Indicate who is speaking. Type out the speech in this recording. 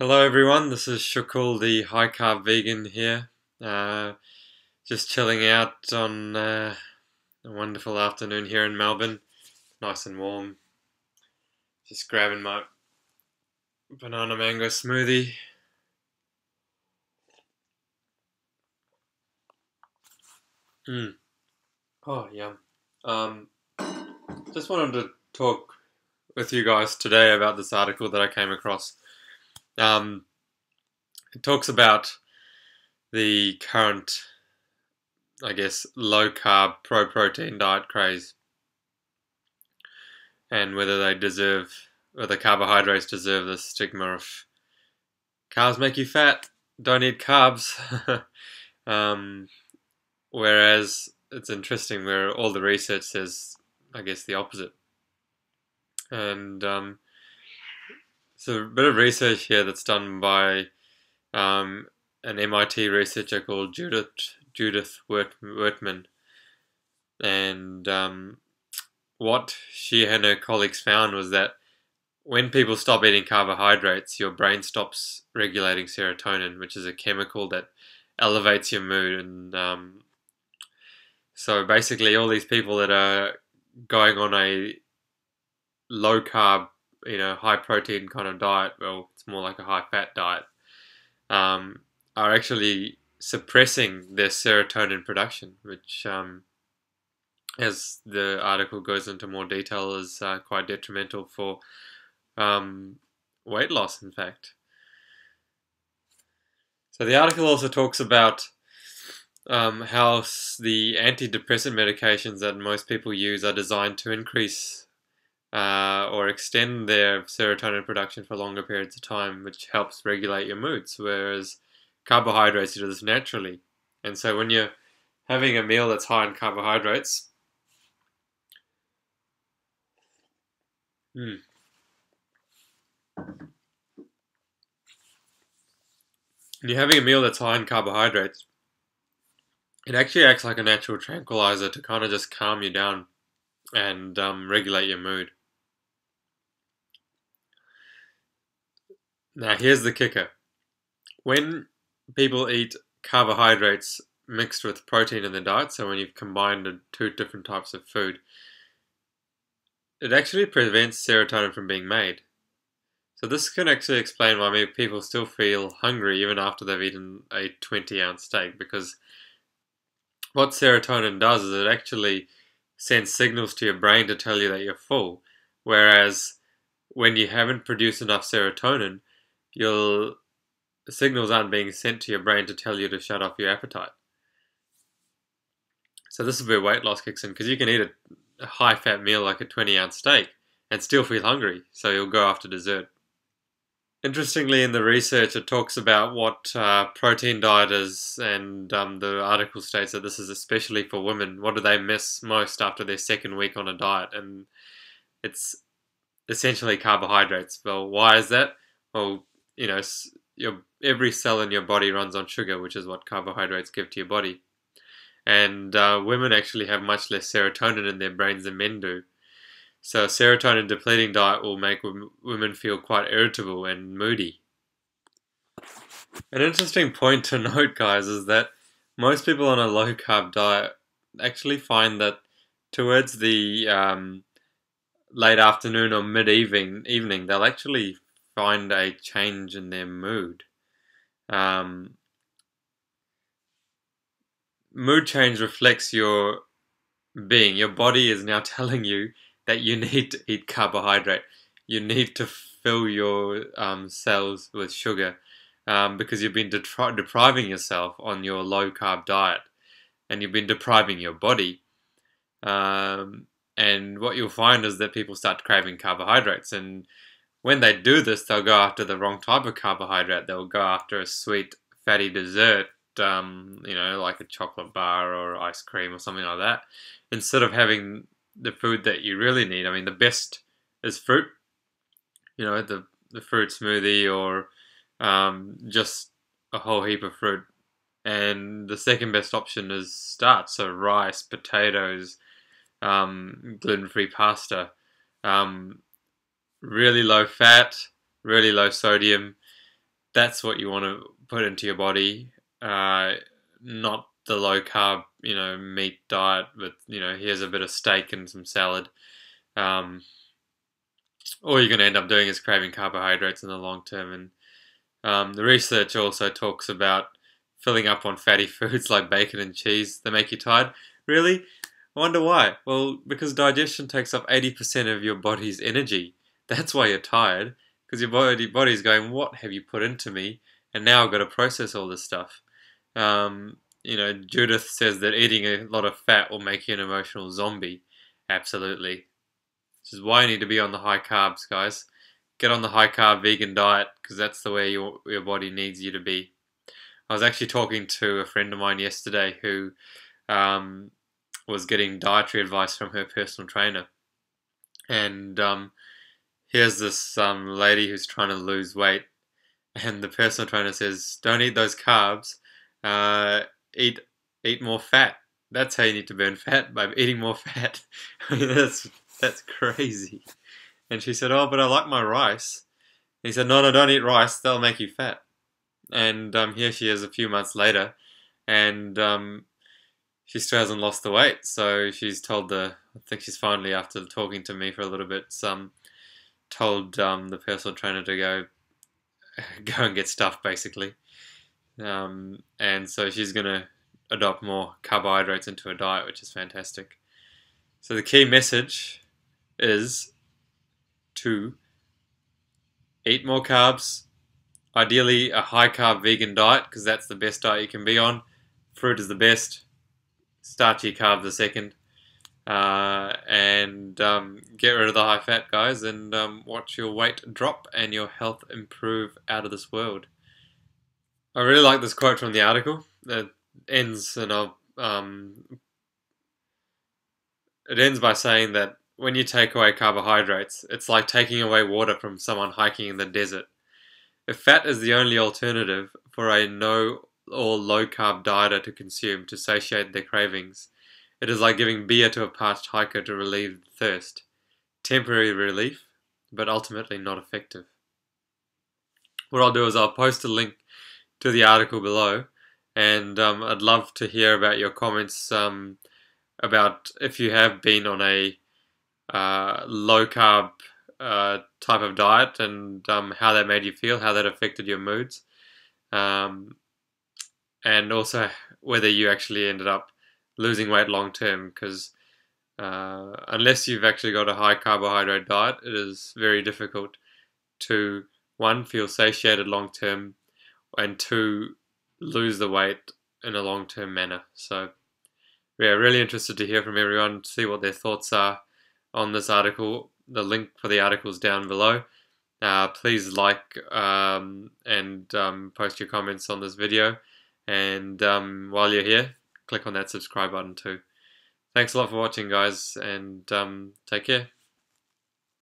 Speaker 1: Hello everyone, this is Shukul, the high carb vegan here. Just chilling out on a wonderful afternoon here in Melbourne. Nice and warm. Just grabbing my banana mango smoothie. Oh, yum. Just wanted to talk with you guys today about this article that I came across. It talks about the current, I guess, low-carb, pro-protein diet craze and whether carbohydrates deserve the stigma of carbs make you fat, don't eat carbs. Whereas it's interesting where all the research says, I guess, the opposite. And so a bit of research here that's done by an MIT researcher called Judith Wurtman. And what she and her colleagues found was that when people stop eating carbohydrates, your brain stops regulating serotonin, which is a chemical that elevates your mood. And so basically all these people that are going on a low carb, high protein kind of diet, well, it's more like a high fat diet, are actually suppressing their serotonin production, which, as the article goes into more detail, is quite detrimental for weight loss, in fact. So the article also talks about how the antidepressant medications that most people use are designed to increase or extend their serotonin production for longer periods of time, which helps regulate your moods, whereas carbohydrates do this naturally. And so when you're having a meal that's high in carbohydrates, when you're having a meal that's high in carbohydrates, it actually acts like a natural tranquilizer to kind of just calm you down and regulate your mood. Now, here's the kicker. When people eat carbohydrates mixed with protein in their diet, so when you've combined two different types of food, it actually prevents serotonin from being made. So this can actually explain why maybe people still feel hungry even after they've eaten a 20-ounce steak, because what serotonin does is it actually sends signals to your brain to tell you that you're full, whereas when you haven't produced enough serotonin, the signals aren't being sent to your brain to tell you to shut off your appetite. So this is where weight loss kicks in, because you can eat a high-fat meal like a 20-ounce steak and still feel hungry, so you'll go after dessert. Interestingly, in the research, it talks about what protein diet is, and the article states that this is especially for women. What do they miss most after their second week on a diet? And it's essentially carbohydrates. Well, why is that? Well, every cell in your body runs on sugar, which is what carbohydrates give to your body. And women actually have much less serotonin in their brains than men do. So a serotonin depleting diet will make women feel quite irritable and moody. An interesting point to note, guys, is that most people on a low carb diet actually find that towards the late afternoon or mid-evening, they'll actually find a change in their mood. Mood change reflects your being. Your body is now telling you that you need to eat carbohydrate. You need to fill your cells with sugar because you've been depriving yourself on your low-carb diet, and you've been depriving your body. And what you'll find is that people start craving carbohydrates, and when they do this, they'll go after the wrong type of carbohydrate. They'll go after a sweet, fatty dessert, like a chocolate bar or ice cream or something like that, instead of having the food that you really need. I mean, the best is fruit, the fruit smoothie or just a whole heap of fruit. And the second best option is starch, so rice, potatoes, gluten-free pasta, really low fat, really low sodium, that's what you want to put into your body, not the low carb, meat diet with, here's a bit of steak and some salad. All you're going to end up doing is craving carbohydrates in the long term. And the research also talks about filling up on fatty foods like bacon and cheese. They make you tired. Really? I wonder why. Well, because digestion takes up 80% of your body's energy. That's why you're tired. Because your body's going, what have you put into me? And now I've got to process all this stuff. Judith says that eating a lot of fat will make you an emotional zombie. Absolutely. Which is why you need to be on the high carbs, guys. Get on the high carb vegan diet, because that's the way your body needs you to be. I was actually talking to a friend of mine yesterday who was getting dietary advice from her personal trainer. And here's this lady who's trying to lose weight. And the personal trainer says, don't eat those carbs. Eat more fat. That's how you need to burn fat, by eating more fat. I mean, that's crazy. And she said, oh, but I like my rice. And he said, no, don't eat rice. They'll make you fat. And here she is a few months later, and she still hasn't lost the weight. So she's told I think she's finally, after talking to me for a little bit, told the personal trainer to go and get stuffed, basically. And so she's going to adopt more carbohydrates into her diet, which is fantastic. So the key message is to eat more carbs, ideally a high carb vegan diet, because that's the best diet you can be on. Fruit is the best, starchy carbs the second, and get rid of the high fat, guys, and watch your weight drop and your health improve out of this world. I really like this quote from the article. It ends by saying that when you take away carbohydrates, it's like taking away water from someone hiking in the desert. If fat is the only alternative for a no or low carb dieter to consume to satiate their cravings, it is like giving beer to a parched hiker to relieve thirst. Temporary relief, but ultimately not effective. What I'll do is I'll post a link to the article below, and I'd love to hear about your comments about if you have been on a low carb type of diet, and how that made you feel, how that affected your moods, and also whether you actually ended up losing weight long term, because unless you've actually got a high carbohydrate diet, it is very difficult to, one, feel satiated long term, and two, lose the weight in a long term manner. So yeah, really interested to hear from everyone, see what their thoughts are on this article. The link for the article is down below. Please like and post your comments on this video. And while you're here, click on that subscribe button too. Thanks a lot for watching, guys, and take care.